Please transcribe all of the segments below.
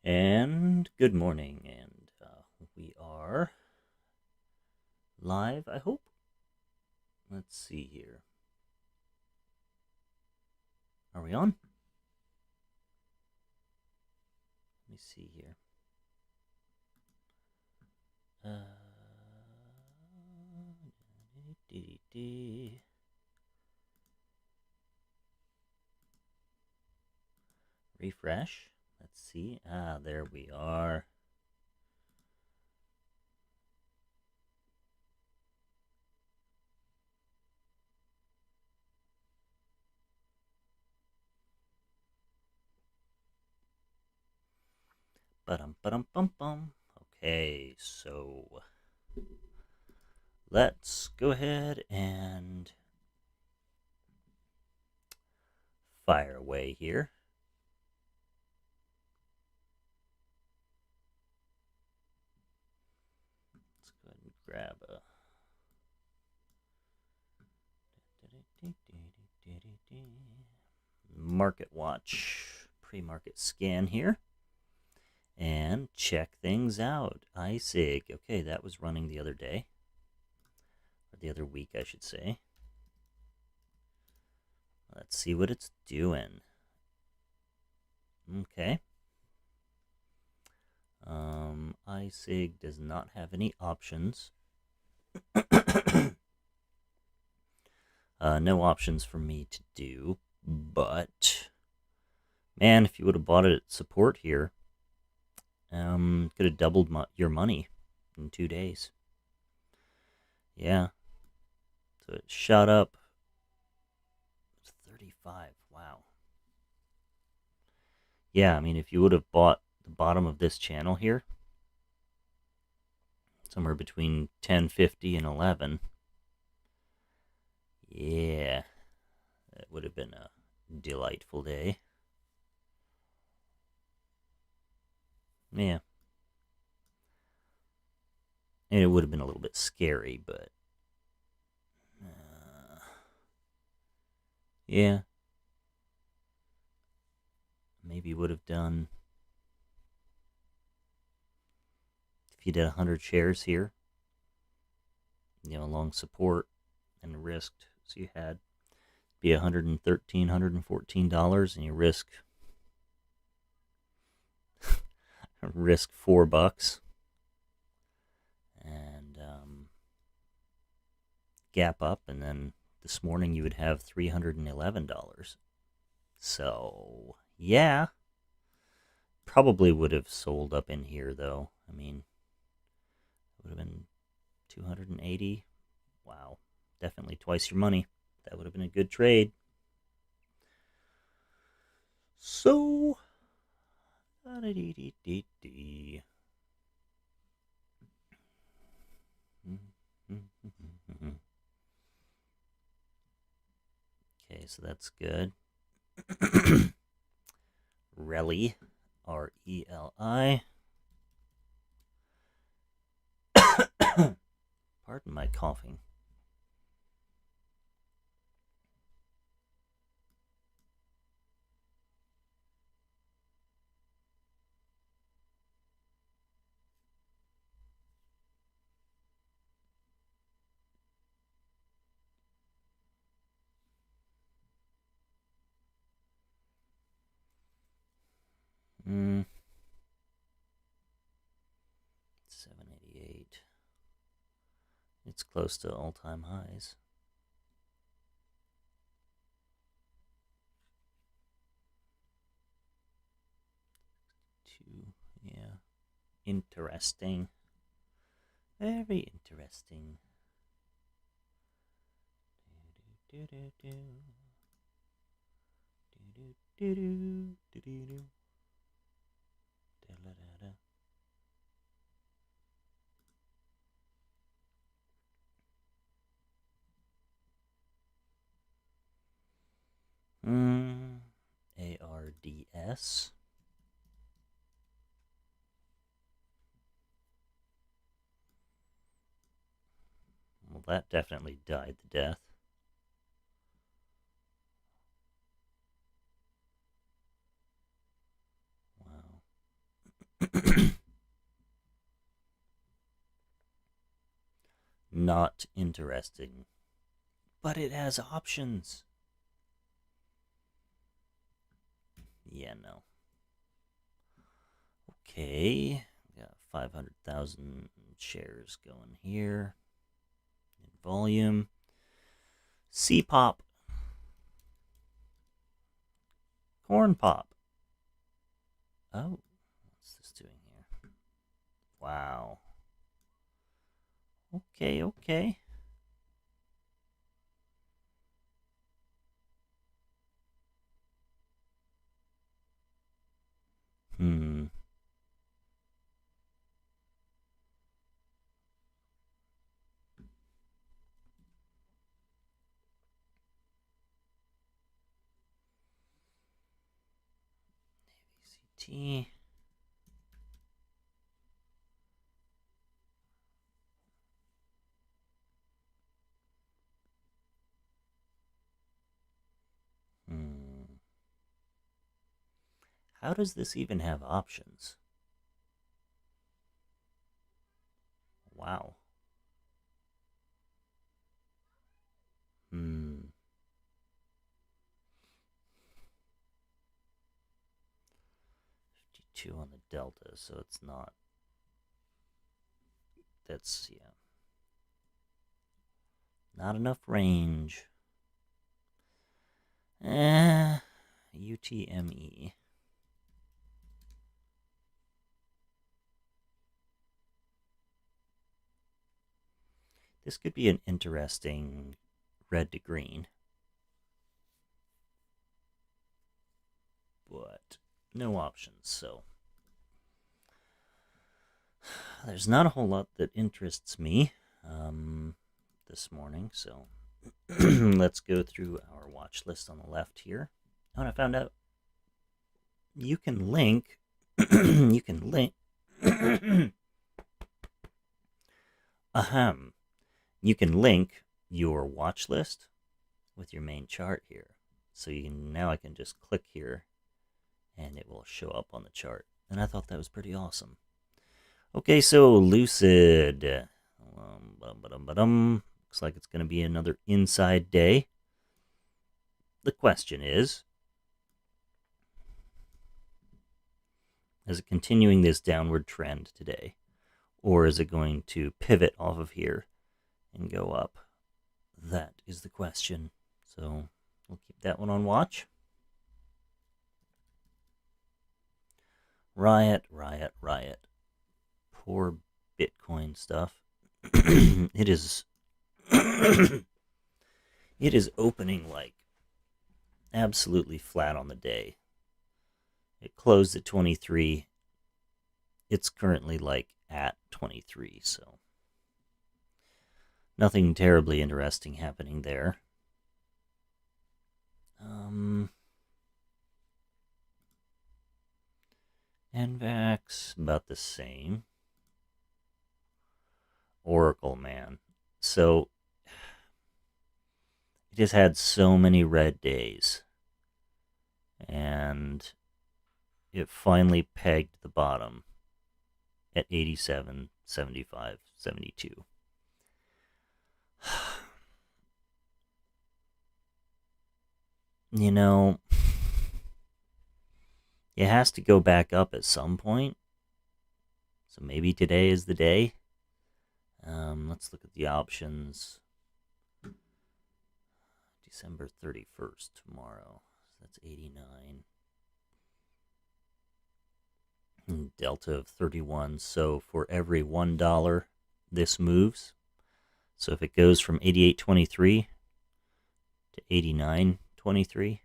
And good morning, and we are live, I hope. Let's see here. Are we on? Let me see here. Refresh. Let's see. There we are. Ba-dum-ba-dum-bum-bum. Okay, so let's go ahead and fire away here. Let's go ahead and grab a market watch pre-market scan here and check things out. iSig. Okay, that was running the other day, or the other week, I should say. Let's see what it's doing. Okay. iSig does not have any options. No options for me to do, but man, if you would have bought it at support here, could have doubled your money in 2 days. Yeah. So it shot up to 35. Wow. Yeah, I mean, if you would have bought the bottom of this channel here, somewhere between 10.50 and 11, yeah, that would have been a delightful day. Yeah. And it would have been a little bit scary, but yeah, maybe would have done, if you did 100 shares here, along support and risked, so you had be $113, $114, and you risk $4, and gap up, and then this morning you would have $311. So yeah, probably would have sold up in here though. I mean, it would have been 280. Wow, definitely twice your money. That would have been a good trade. So, okay, so that's good. Reli, R-E-L-I. Pardon my coughing. Mm. 788. It's close to all-time highs. Yeah. Interesting. Very interesting. ARDS. Well, that definitely died the death. Wow. not interesting. But it has options. Yeah, no. Okay, got 500,000 shares going here. In volume. C-pop. Corn pop. Oh, what's this doing here? Wow. Okay, okay. Hmm. ABCT. Hmm. How does this even have options? Wow. Hmm. 52 on the delta, so it's not. That's, yeah. Not enough range. UTME. This could be an interesting red to green. But no options, so there's not a whole lot that interests me this morning, so let's go through our watch list on the left here. Oh, and I found out you can link you can link ahem you can link your watch list with your main chart here. So you can, now I can just click here and it will show up on the chart. And I thought that was pretty awesome. Okay, so Lucid. Looks like it's going to be another inside day. The question is it continuing this downward trend today? Or is it going to pivot off of here and go up? That is the question. So we'll keep that one on watch. Riot, riot, riot. Poor Bitcoin stuff. It is it is opening like absolutely flat on the day. It closed at 23. It's currently like at 23, so nothing terribly interesting happening there. NVAX, about the same. Oracle, man. So it has had so many red days. And it finally pegged the bottom at 87, 75, 72. You know, it has to go back up at some point. So maybe today is the day. Let's look at the options. December 31st, tomorrow. That's 89. Delta of 31. So for every $1, this moves. So if it goes from 88.23 to 89.23,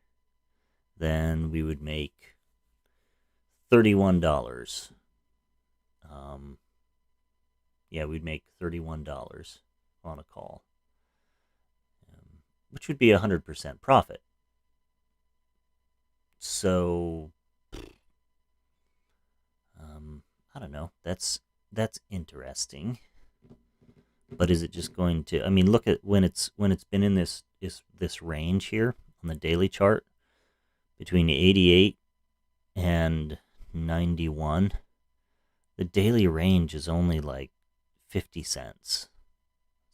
then we would make $31. Yeah, we'd make $31 on a call, which would be 100% profit. So, I don't know. That's interesting. But is it just going to? I mean, look at when it's been in this range here on the daily chart between 88 and 91. The daily range is only like 50 cents.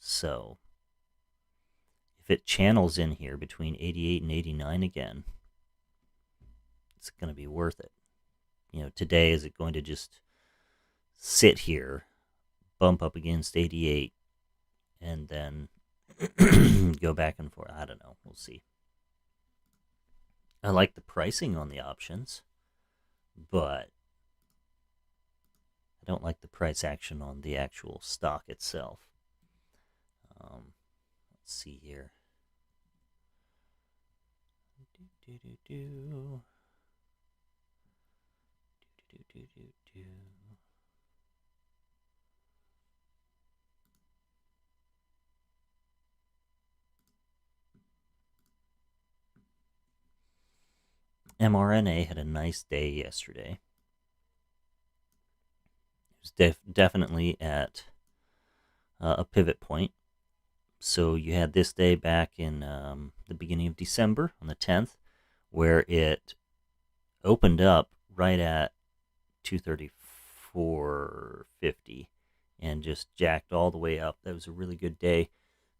So if it channels in here between 88 and 89 again, it's going to be worth it. Today, is it going to just sit here, bump up against 88, and then go back and forth? I don't know. We'll see. I like the pricing on the options, but I don't like the price action on the actual stock itself. Let's see here. mRNA had a nice day yesterday. It was definitely at a pivot point. So you had this day back in the beginning of December on the 10th, where it opened up right at 234.50 and just jacked all the way up. That was a really good day.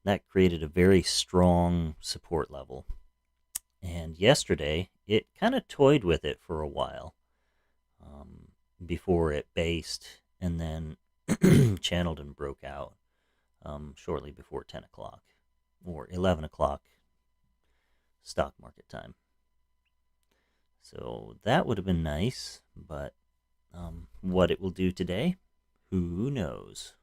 That created a very strong support level. And yesterday, it kind of toyed with it for a while before it based and then channeled and broke out shortly before 10 o'clock or 11 o'clock stock market time. So that would have been nice, but what it will do today, who knows?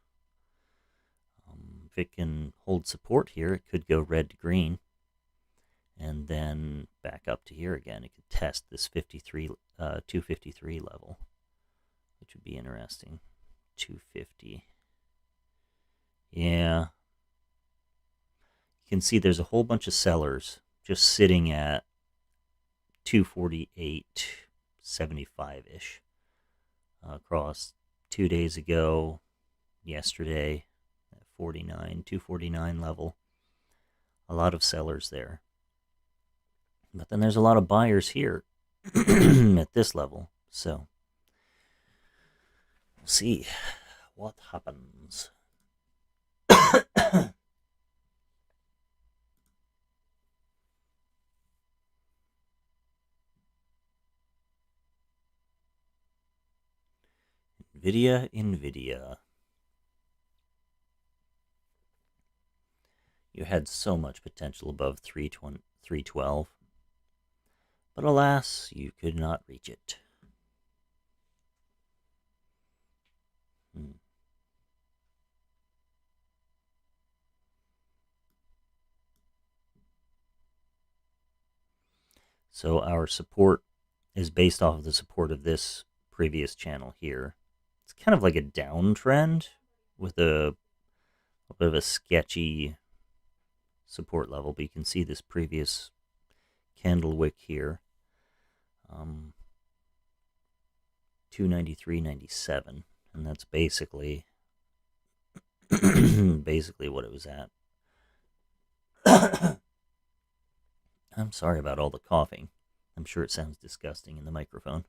If it can hold support here, it could go red to green and then back up to here again. It could test this 253 level, which would be interesting. 250. Yeah. You can see there's a whole bunch of sellers just sitting at 248.75-ish across 2 days ago, yesterday, at 249 level. A lot of sellers there. But then there's a lot of buyers here at this level. So we'll see what happens. NVIDIA. You had so much potential above 312, but alas, you could not reach it. So our support is based off of the support of this previous channel here. It's kind of like a downtrend with a bit of a sketchy support level, but you can see this previous candle wick here, 293.97, and that's basically what it was at. I'm sorry about all the coughing. I'm sure it sounds disgusting in the microphone.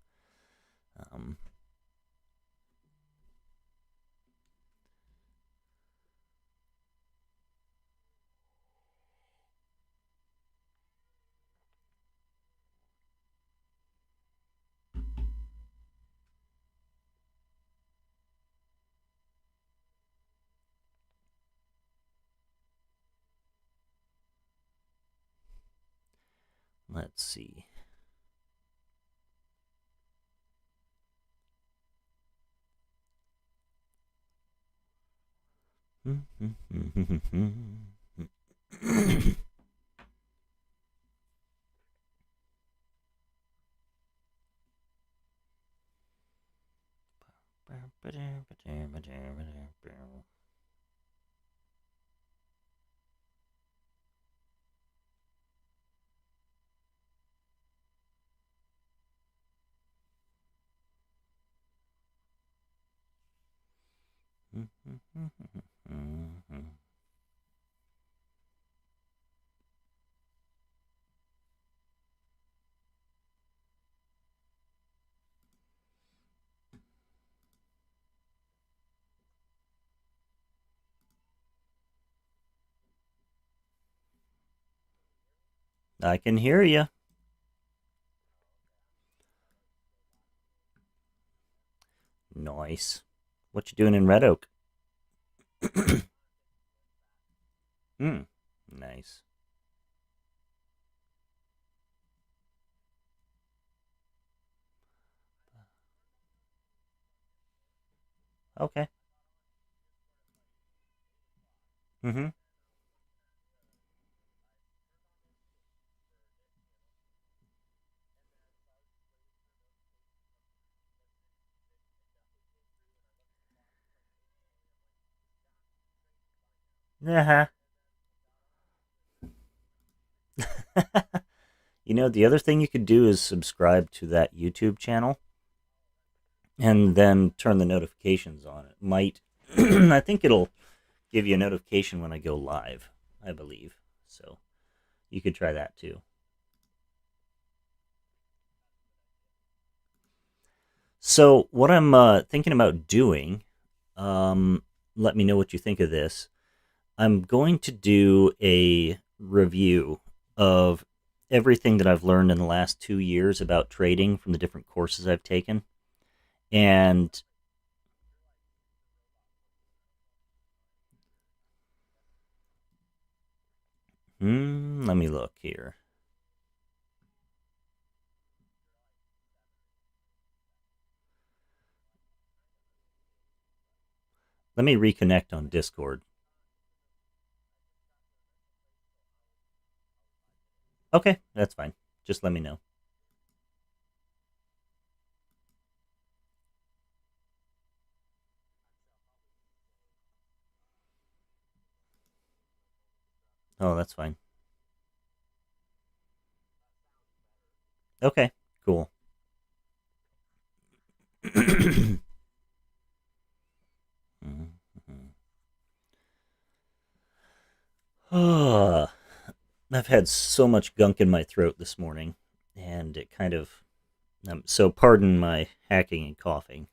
Let's see. I can hear you. Nice. What you doing in Red Oak? Hmm. Nice. Okay. Mm-hmm. Uh-huh. The other thing you could do is subscribe to that YouTube channel and then turn the notifications on. It might, I think it'll give you a notification when I go live, I believe. So you could try that too. So what I'm thinking about doing, um, let me know what you think of this. I'm going to do a review of everything that I've learned in the last 2 years about trading from the different courses I've taken. And let me look here. Let me reconnect on Discord. Okay, that's fine. Just let me know. Oh, that's fine. Okay, cool. Ah, I've had so much gunk in my throat this morning, and it kind of. So, pardon my hacking and coughing.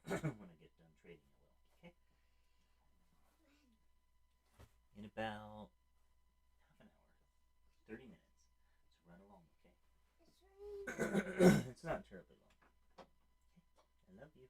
When I get done trading, I will. Okay. In about half an hour, 30 minutes. So run along, okay? It's not terribly long. I love you.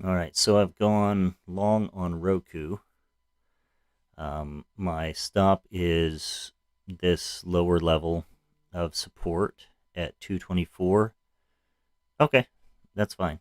All right, so I've gone long on Roku. My stop is this lower level of support at 224. Okay, that's fine.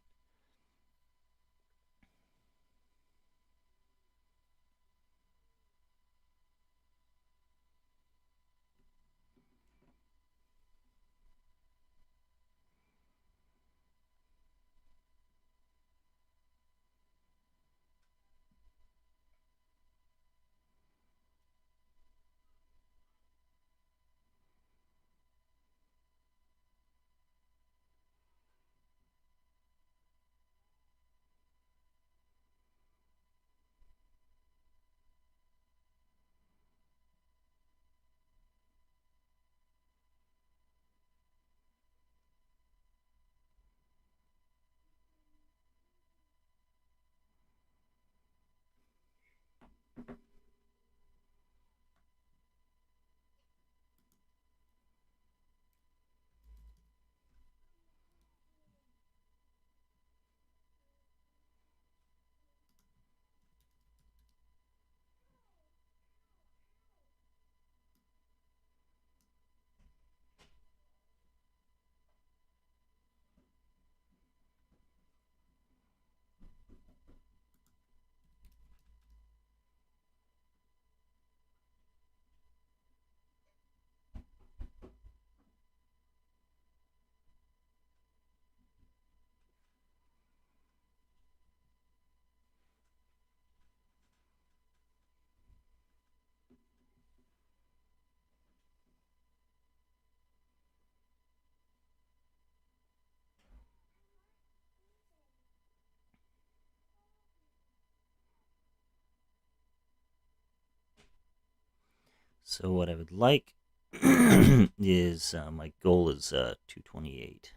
So what I would like is my goal is 228.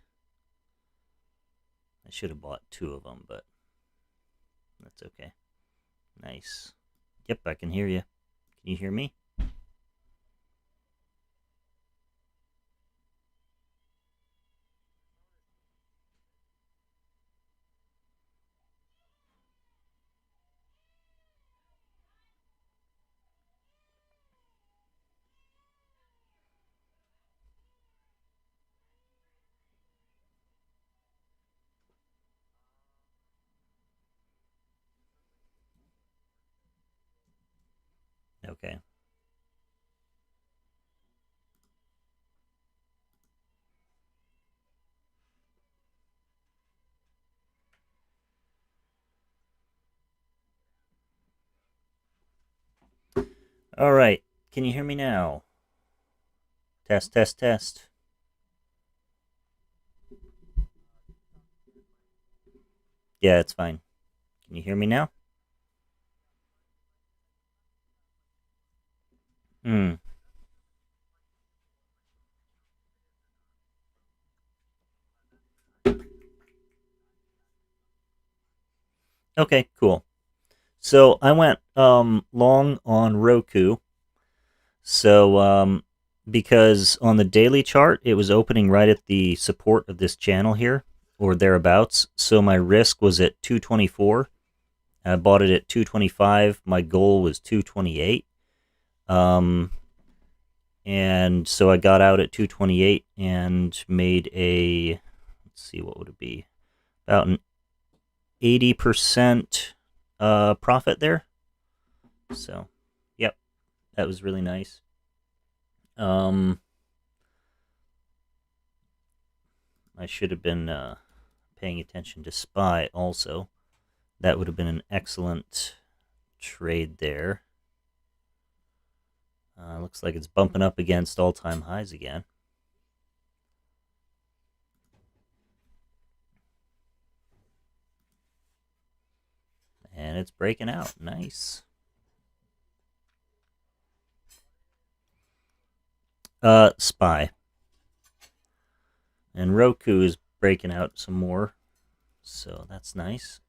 I should have bought two of them, but that's okay. Nice. Yep, I can hear you. Can you hear me? Okay. All right. Can you hear me now? Test, test, test. Yeah, it's fine. Can you hear me now? Hmm. Okay, cool. So I went long on Roku. So because on the daily chart it was opening right at the support of this channel here or thereabouts. So my risk was at 224. I bought it at 225. My goal was 228. Um, and so I got out at 228 and made a, let's see, what would it be? About an 80% profit there. So, yep, that was really nice. Um, I should have been paying attention to SPY also. That would have been an excellent trade there. Looks like it's bumping up against all-time highs again. And it's breaking out. Nice. SPY. And Roku is breaking out some more. So that's nice.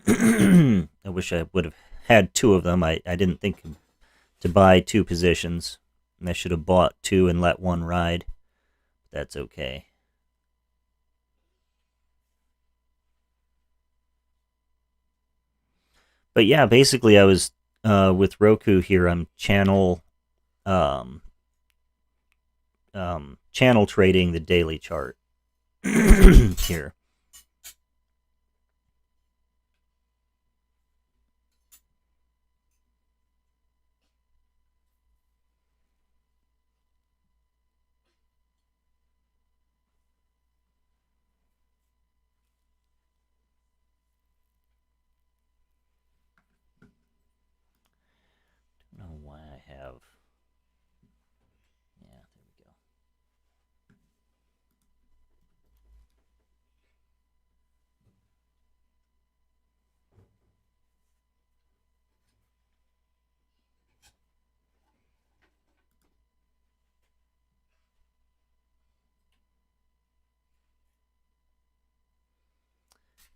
I wish I would have had two of them. I didn't think to buy two positions. And I should have bought two and let one ride. That's okay. But yeah, basically, I was with Roku here. I'm um, channel trading the daily chart here. I don't know why I have. Yeah, there we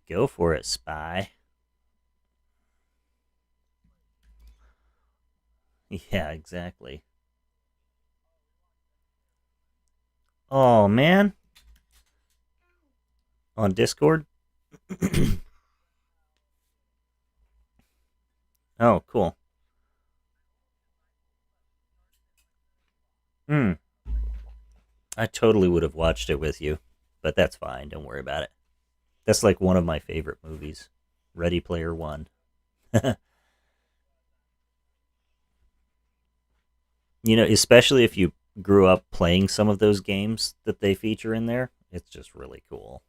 go. Go for it, spy. Yeah, exactly. Oh man, on Discord. Oh, cool. Hmm. I totally would have watched it with you, but that's fine. Don't worry about it. That's like one of my favorite movies, Ready Player One. Especially if you grew up playing some of those games that they feature in there, it's just really cool.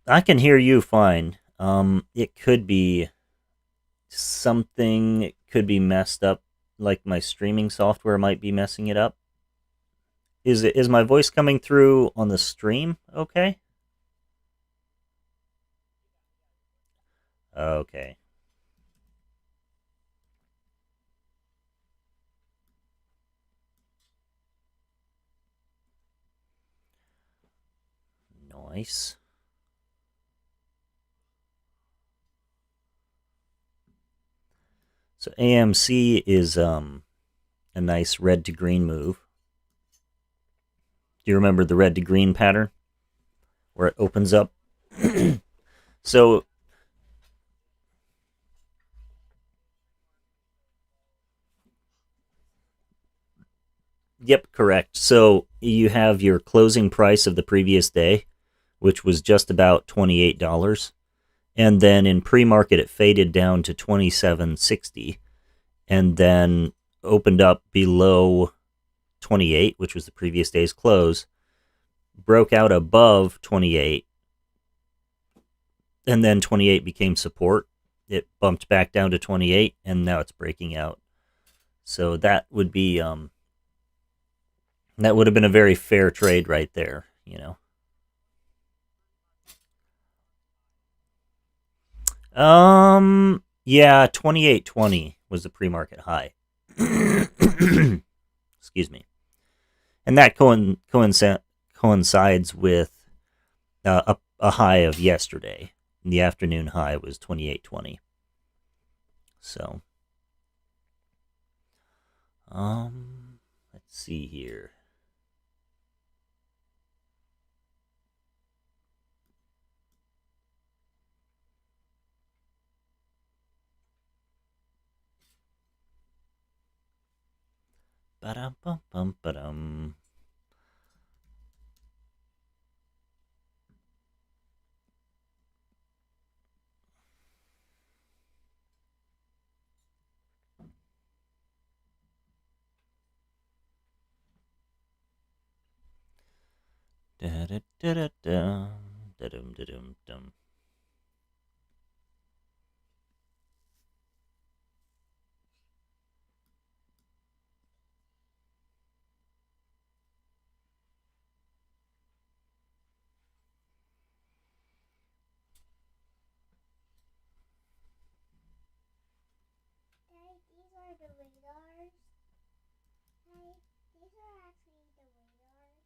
I can hear you fine. It could be something, it could be messed up, like my streaming software might be messing it up. Is my voice coming through on the stream? Okay. Okay. Nice. So AMC is a nice red to green move. Do you remember the red to green pattern where it opens up? So, yep, correct. So you have your closing price of the previous day, which was just about $28, and then in pre-market it faded down to 27.60, and then opened up below 28, which was the previous day's close, broke out above 28, and then 28 became support. It bumped back down to 28, and now it's breaking out. So that would have been a very fair trade right there. Yeah, 28.20 was the pre-market high. Excuse me. And that coincides with a high of yesterday. The afternoon high was 28.20. So, let's see here. Ba-dum bum bum ba-dum. Da da da da da. Da dum da dum dum. Hey, these are the radars. Hey, these are actually the radars.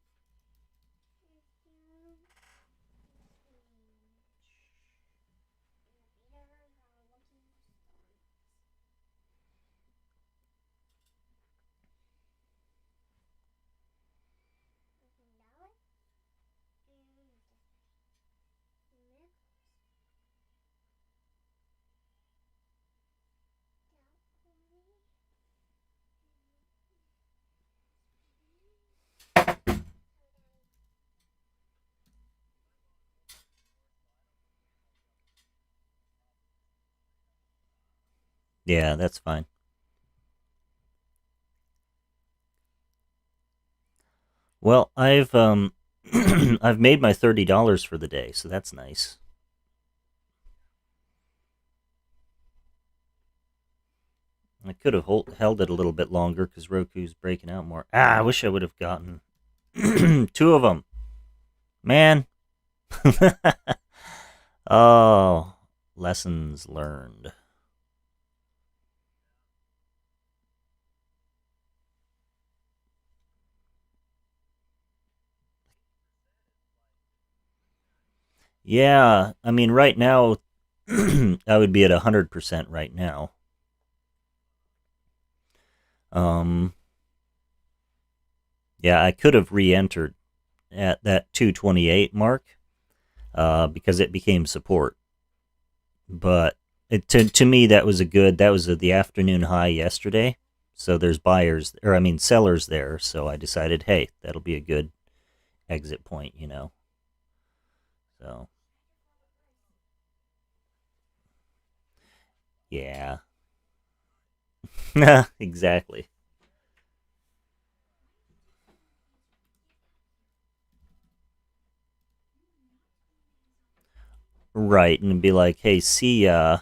Yeah, that's fine. Well, I've I've made my $30 for the day, so that's nice. I could have held it a little bit longer because Roku's breaking out more. I wish I would have gotten two of them. Man. Oh, lessons learned. Yeah, I mean, right now, I would be at 100% right now. Um, yeah, I could have re-entered at that 228 mark because it became support. But to me, that was the afternoon high yesterday. So there's buyers, or I mean sellers there. So I decided, hey, that'll be a good exit point, you know. So yeah, exactly. Right, and be like, hey, see ya.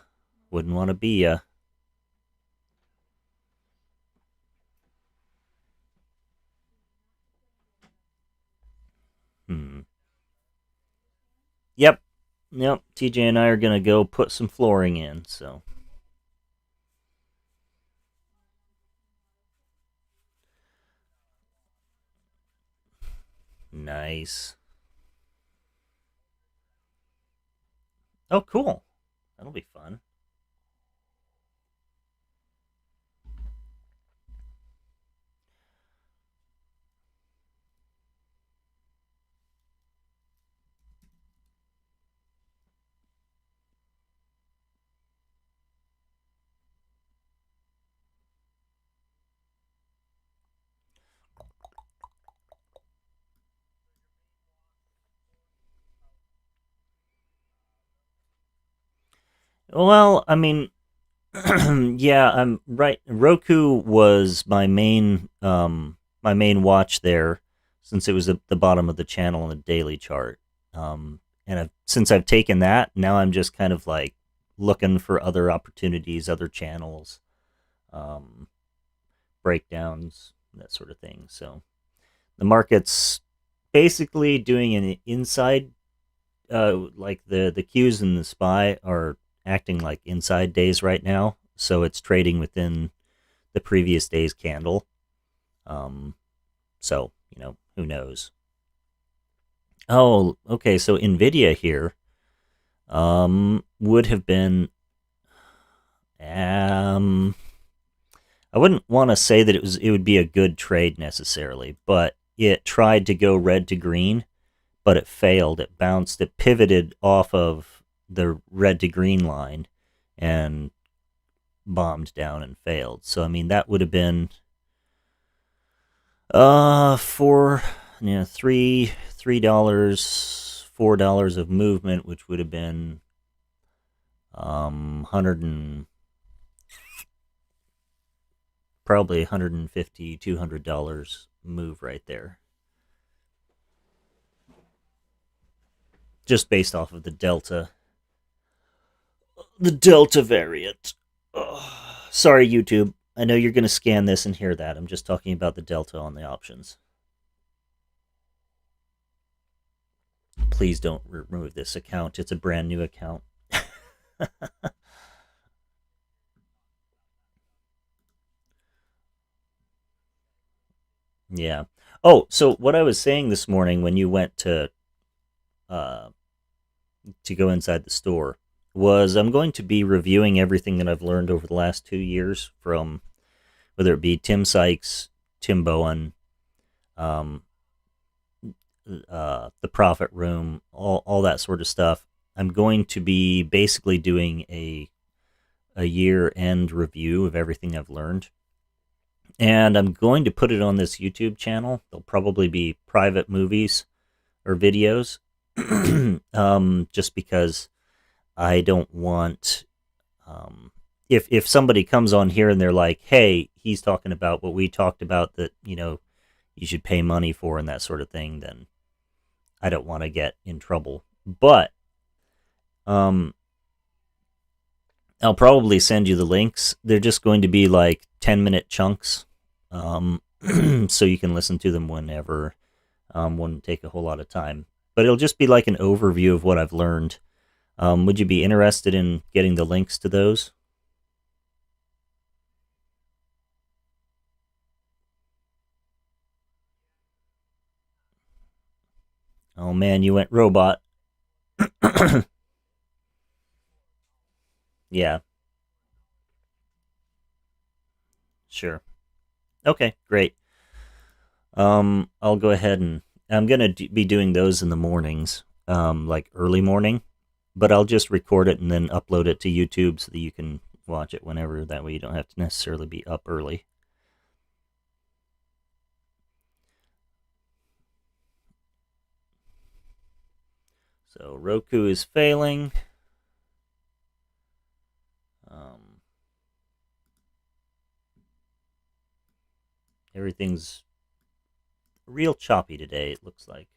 Wouldn't want to be ya. Hmm. Yep. Yep. TJ and I are gonna go put some flooring in. So nice. Oh, cool. That'll be fun. Well, I mean, yeah, I'm right. Roku was my main watch there since it was at the bottom of the channel in the daily chart. And since I've taken that, now I'm just kind of like looking for other opportunities, other channels, um, breakdowns, that sort of thing. So the market's basically doing an inside, like the Qs and the SPY are acting like inside days right now. So it's trading within the previous day's candle. Um, so, who knows? Oh, okay. So Nvidia here would have been. Um, I wouldn't want to say that it would be a good trade necessarily, but it tried to go red to green, but it failed. It bounced. It pivoted off of the red to green line and bombed down and failed. So I mean that would have been for $3, $4 of movement, which would have been 100 and probably 150 $200 move right there, just based off of the delta variant. Sorry, YouTube. I know you're going to scan this and hear that. I'm just talking about the delta on the options. Please don't remove this account. It's a brand new account. Yeah. Oh, so what I was saying this morning when you went uh, to go inside the store was I'm going to be reviewing everything that I've learned over the last 2 years from whether it be Tim Sykes, Tim Bowen, um, the Profit Room, all that sort of stuff. I'm going to be basically doing a year end review of everything I've learned. And I'm going to put it on this YouTube channel. There'll probably be private movies or videos, just because I don't want, um, if somebody comes on here and they're like, "Hey, he's talking about what we talked about that you should pay money for and that sort of thing," then I don't want to get in trouble. But um, I'll probably send you the links. They're just going to be like 10-minute chunks, um, so you can listen to them whenever. Wouldn't take a whole lot of time, but it'll just be like an overview of what I've learned. Would you be interested in getting the links to those? Oh man, you went robot. Yeah, sure. Okay, great. I'll go ahead and I'm gonna be doing those in the mornings, like early morning. But I'll just record it and then upload it to YouTube so that you can watch it whenever. That way, you don't have to necessarily be up early. So Roku is failing. Um, Everything's real choppy today. It looks like.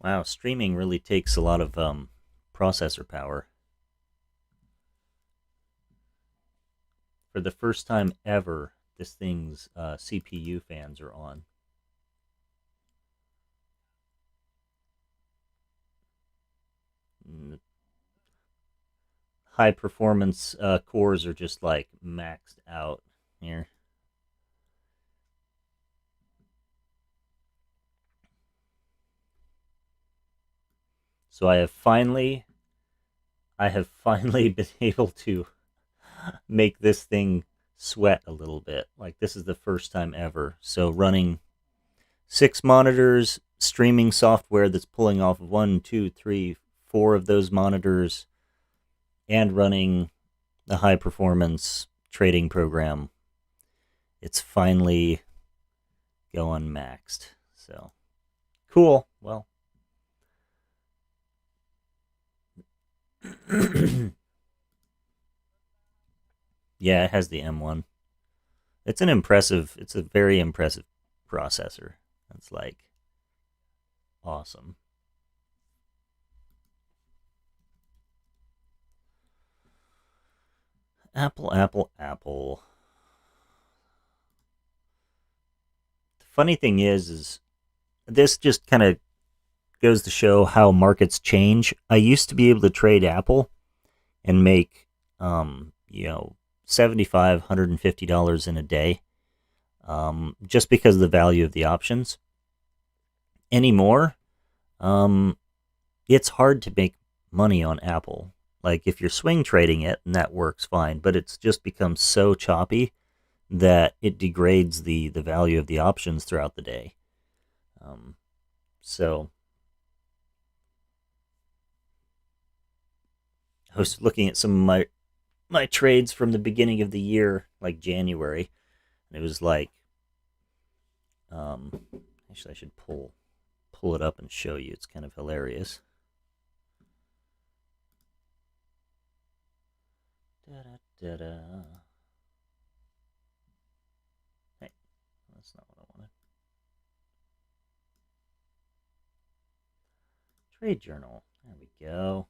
Wow, streaming really takes a lot of processor power. For the first time ever, this thing's CPU fans are on. Mm, high performance cores are just like maxed out here. So I have finally been able to make this thing sweat a little bit. Like this is the first time ever. So running 6 monitors, streaming software that's pulling off of one, two, three, four of those monitors, and running the high performance trading program. It's finally going maxed. So cool. Well, yeah, it has the M1. It's a very impressive processor. It's like awesome. Apple, Apple, Apple. The funny thing is this just kind of goes to show how markets change. I used to be able to trade Apple and make, um, you know, 75, $150 in a day, just because of the value of the options. Anymore, um, it's hard to make money on Apple. Like if you're swing trading it, and that works fine, but it's just become so choppy that it degrades the value of the options throughout the day. Um, so I was looking at some of my trades from the beginning of the year, like January, and it was like, um, actually, I should pull it up and show you. It's kind of hilarious. Da-da-da-da. Hey, that's not what I wanted. Trade journal. There we go.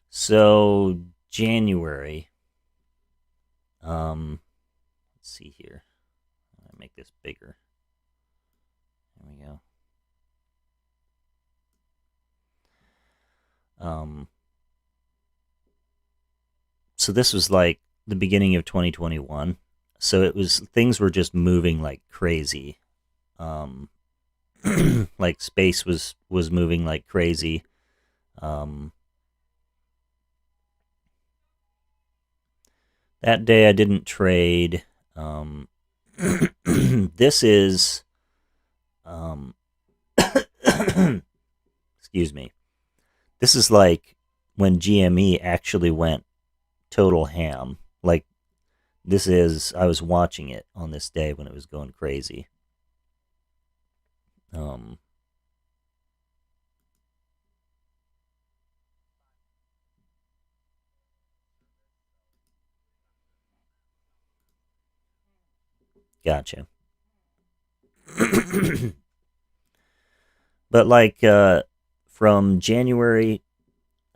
So January. Let's see here. I'll make this bigger. There we go. Um, so this was like the beginning of 2021. So it was things were just moving like crazy. Um, like space was moving like crazy. Um, that day I didn't trade. Um, this is um, excuse me. This is like when GME actually went total ham. Like this is I was watching it on this day when it was going crazy. Um, gotcha. But like from January,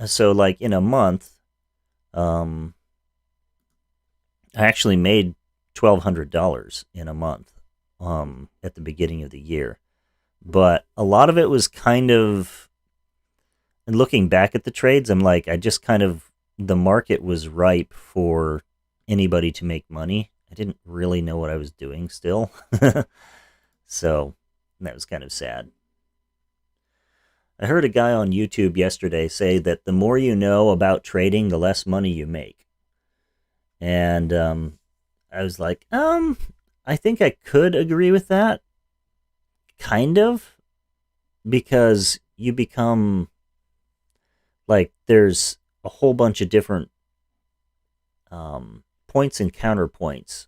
so like in a month, um, I actually made $1,200 in a month at the beginning of the year. But a lot of it was kind of, and looking back at the trades, I'm like, I just kind of, the market was ripe for anybody to make money. I didn't really know what I was doing still. So that was kind of sad. I heard a guy on YouTube yesterday say that the more you know about trading, the less money you make. And I was like, I think I could agree with that, kind of, because you become like there's a whole bunch of different points and counterpoints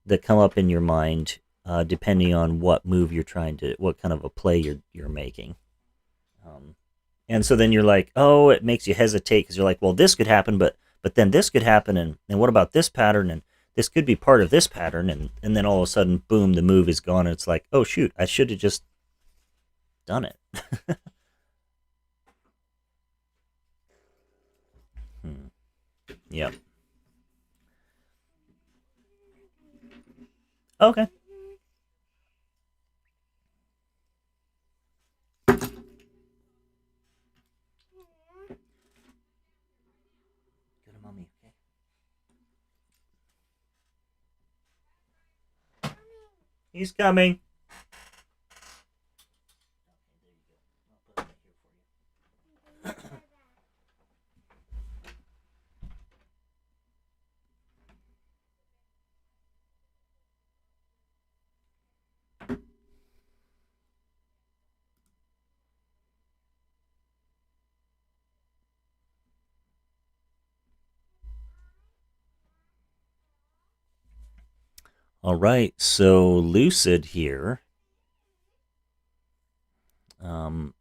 that come up in your mind depending on what move you're trying to, what kind of a play you're making. Um, and so then you're like, oh, it makes you hesitate because you're like, well, this could happen, but then this could happen, and what about this pattern, and this could be part of this pattern, and then all of a sudden, boom, the move is gone, and it's like, oh shoot, I should have just done it. Hmm. Yep. Okay. Go to mommy. Okay. He's coming. All right. So Lucid here.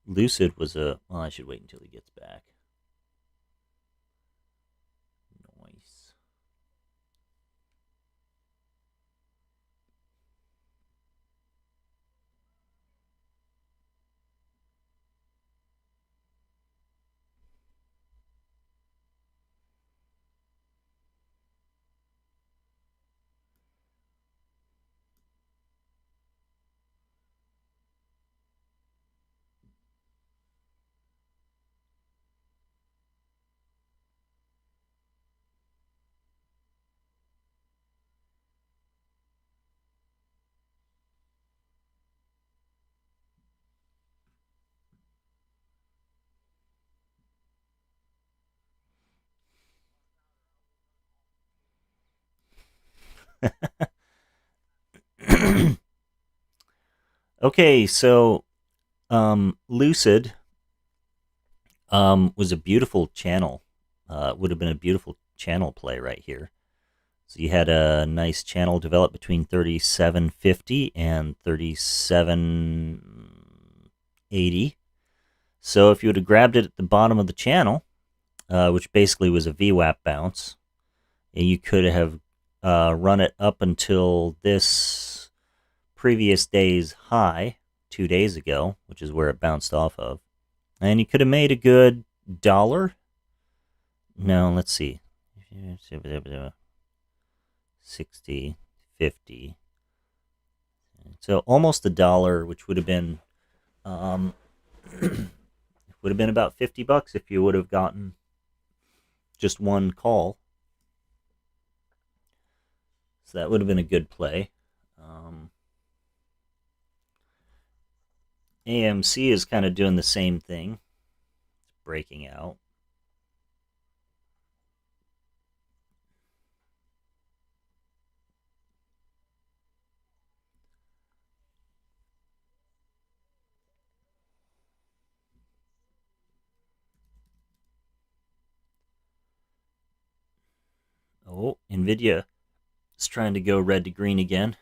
Lucid was a. Well, I should wait until he gets back. Noise. Okay, so Lucid was a beautiful channel. Would have been a beautiful channel play right here. So you had a nice channel develop between 3750 and 3780. So if you would have grabbed it at the bottom of the channel, which basically was a VWAP bounce, and you could have run it up until this previous day's high 2 days ago, which is where it bounced off of. And you could have made a good dollar. No, let's see. 60, 50. So almost a dollar, which would have been um, would have been about 50 bucks if you would have gotten just one call. So that would have been a good play. AMC is kind of doing the same thing, breaking out. Oh, NVIDIA is trying to go red to green again.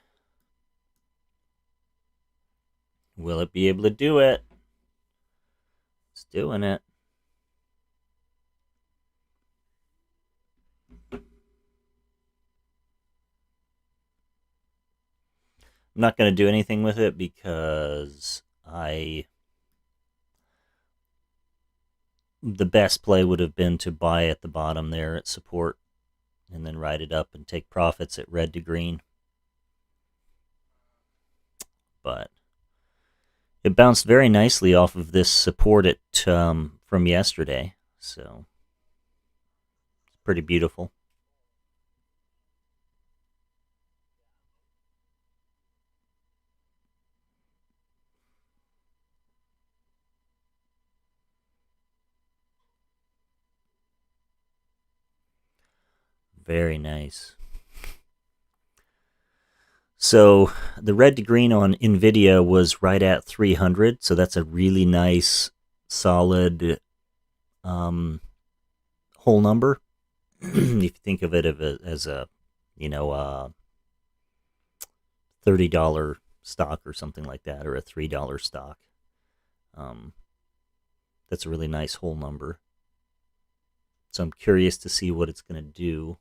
Will it be able to do it? It's doing it. I'm not going to do anything with it because the best play would have been to buy at the bottom there at support and then ride it up and take profits at red to green. But it bounced very nicely off of this support from yesterday, so it's pretty beautiful. Very nice. So the red to green on NVIDIA was right at 300, so that's a really nice, solid whole number. If you think of it as a, $30 stock or something like that, or a $3 stock, um, that's a really nice whole number. So I'm curious to see what it's going to do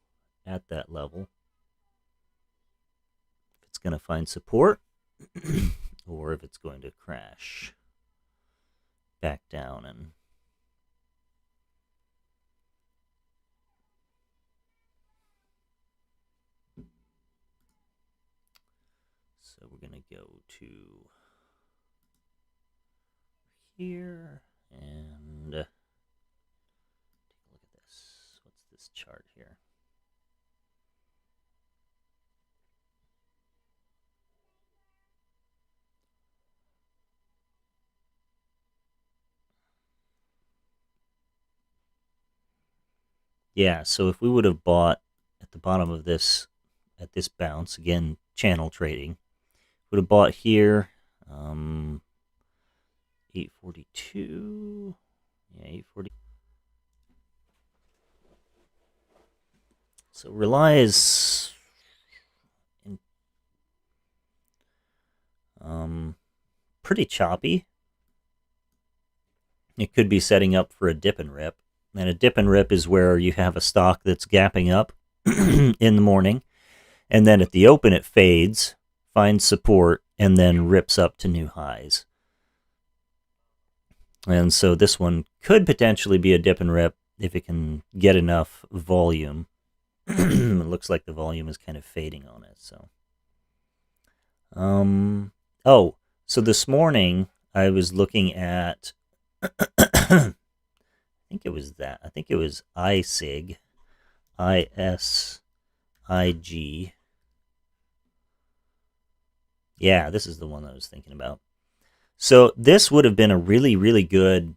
at that level. If it's going to find support or if it's going to crash back down. And so we're going to go to here and take a look at this. What's this chart here? Yeah, so if we would have bought at the bottom of this, at this bounce, again, channel trading, would have bought here, 842, yeah, 840. So Rely is pretty choppy. It could be setting up for a dip and rip. And a dip and rip is where you have a stock that's gapping up in the morning, and then at the open it fades, finds support, and then rips up to new highs. And so this one could potentially be a dip and rip if it can get enough volume. It looks like the volume is kind of fading on it. So, so this morning I was looking at I think it was that. I think it was ISIG. ISIG. Yeah, this is the one I was thinking about. So this would have been a really, really good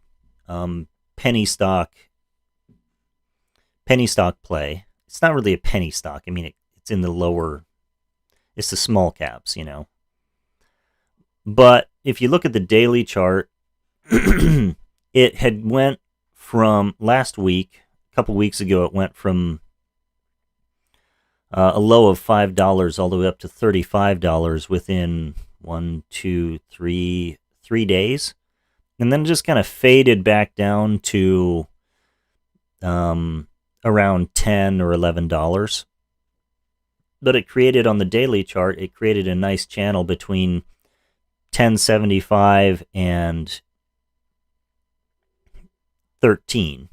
penny stock play. It's not really a penny stock. I mean, it's in the lower, it's the small caps, But if you look at the daily chart, it had went from last week, a couple weeks ago, it went from a low of $5 all the way up to $35 within 3 days. And then it just kind of faded back down to around $10 or $11. But it created on the daily chart, it created a nice channel between 1075 and 13,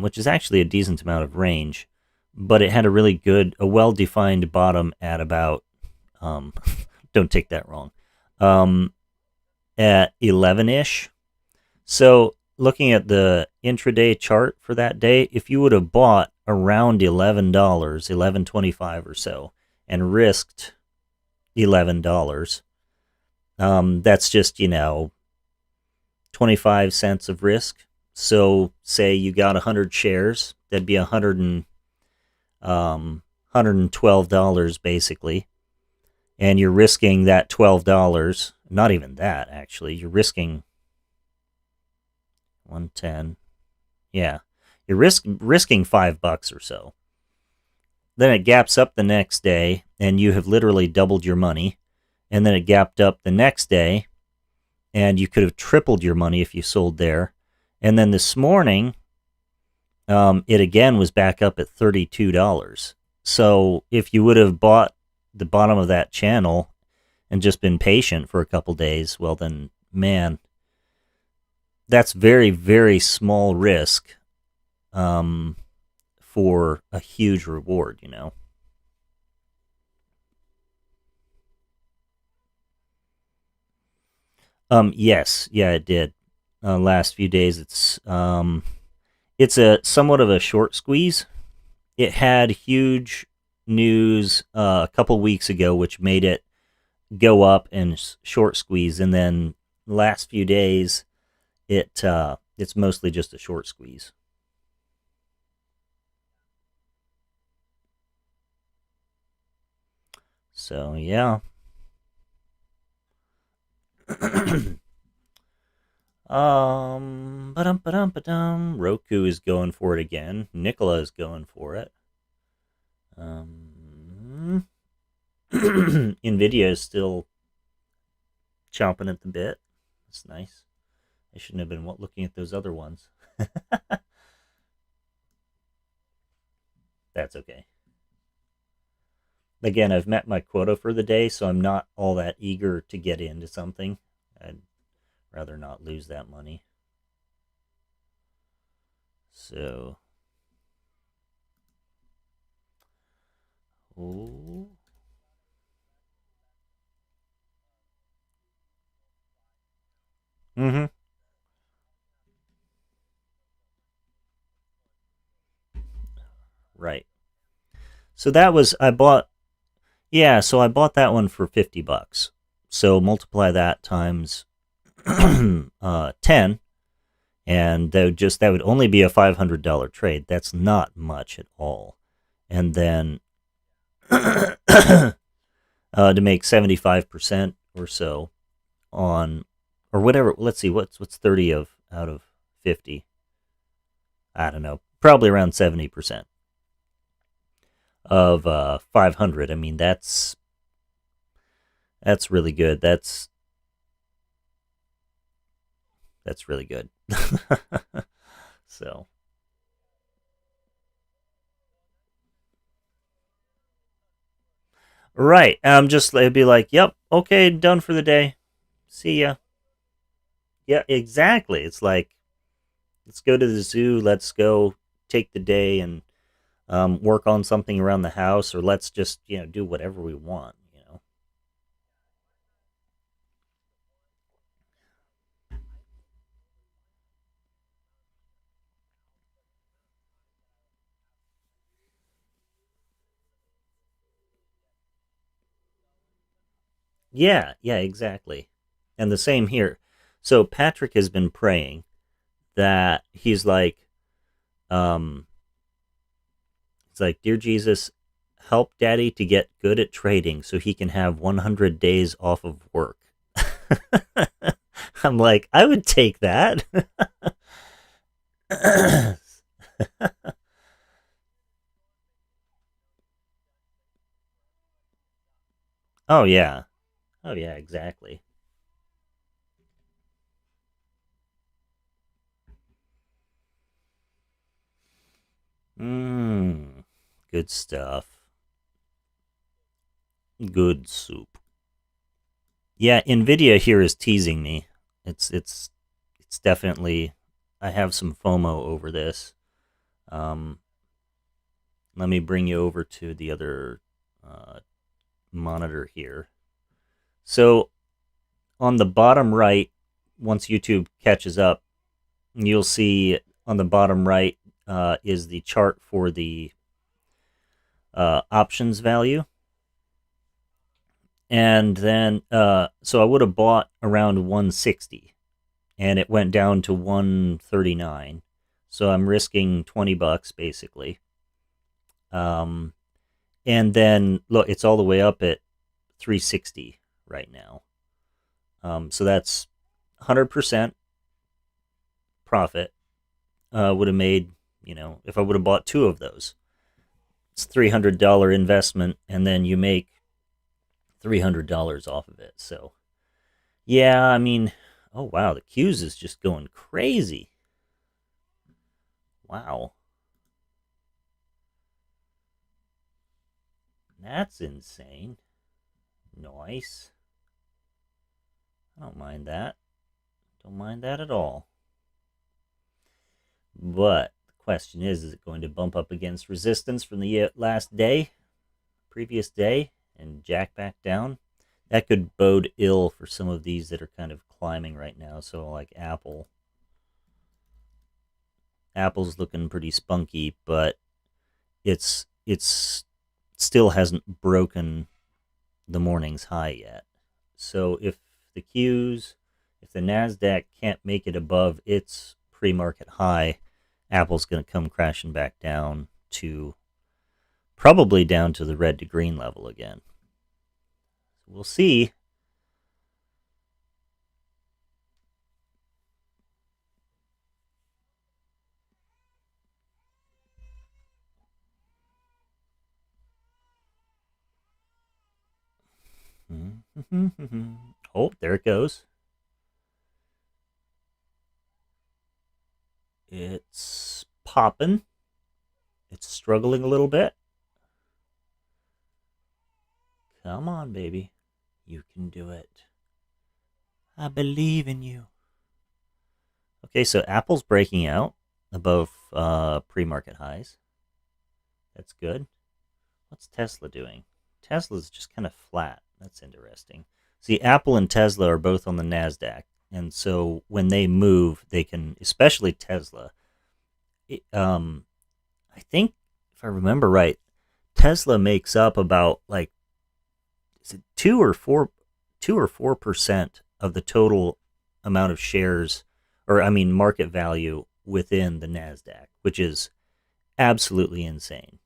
which is actually a decent amount of range. But it had a really good, a well-defined bottom at about, don't take that wrong, at 11-ish. So looking at the intraday chart for that day, if you would have bought around $11, $11.25 or so, and risked $11. That's just, 25 cents of risk. So say you got 100 shares, that'd be 112 basically, and you're risking that $12. Not even that actually. You're risking 110. Yeah, you're risking $5 or so. Then it gaps up the next day, and you have literally doubled your money. And then it gapped up the next day, and you could have tripled your money if you sold there. And then this morning, it again was back up at $32. So if you would have bought the bottom of that channel and just been patient for a couple days, well then, man, that's very, very small risk for a huge reward. Yes, yeah, it did. Last few days, it's a somewhat of a short squeeze. It had huge news a couple weeks ago, which made it go up and short squeeze, and then last few days, it's mostly just a short squeeze. So yeah. Ba-dum. Roku is going for it again. Nicola is going for it. Nvidia is still chomping at the bit. That's nice. I shouldn't have been looking at those other ones. That's okay. Again, I've met my quota for the day, so I'm not all that eager to get into something. I'd rather not lose that money. So, oh, mm-hmm, right. So that was I bought. Yeah, so I bought that one for $50. So multiply that times 10, and that would only be a $500 trade. That's not much at all. And then to make 75% or so on, or whatever. Let's see, what's 30 of out of 50? I don't know. Probably around 70% of 500. I mean, that's really good. That's really good. So right, just it'd be like, yep, okay, done for the day. See ya. Yeah, exactly. It's like, let's go to the zoo. Let's go take the day and work on something around the house, or let's just do whatever we want. Yeah, yeah, exactly. And the same here. So Patrick has been praying that he's like, um, it's like, dear Jesus, help Daddy to get good at trading so he can have 100 days off of work. I'm like, I would take that. Oh yeah. Oh yeah, exactly. Mmm. Good stuff. Good soup. Yeah, Nvidia here is teasing me. It's definitely, I have some FOMO over this. Um Let me bring you over to the other uh, monitor here. So on the bottom right, once YouTube catches up, you'll see on the bottom right is the chart for the options value. And then, so I would have bought around 160, and it went down to 139. So I'm risking $20 basically. Um, and then look, it's all the way up at 360 right now. So that's 100% profit. Would have made, if I would have bought two of those, it's $300 investment, and then you make $300 off of it. So yeah, I mean, oh wow, the Q's is just going crazy. Wow, that's insane. Nice. I don't mind that. Don't mind that at all. But the question is it going to bump up against resistance from the last day, previous day, and jack back down? That could bode ill for some of these that are kind of climbing right now. So like Apple. Apple's looking pretty spunky, but it's still hasn't broken the morning's high yet. So the Qs, if the Nasdaq can't make it above its pre-market high, Apple's going to come crashing back down to probably down to the red to green level again. We'll see. Oh, there it goes. It's popping. It's struggling a little bit. Come on, baby. You can do it. I believe in you. Okay, so Apple's breaking out above pre-market highs. That's good. What's Tesla doing? Tesla's just kind of flat. That's interesting. See, Apple and Tesla are both on the Nasdaq, and so when they move, they can, especially Tesla. It, I think if I remember right, Tesla makes up about like is it 2 or 4% of the total amount of shares, or I mean market value within the Nasdaq, which is absolutely insane.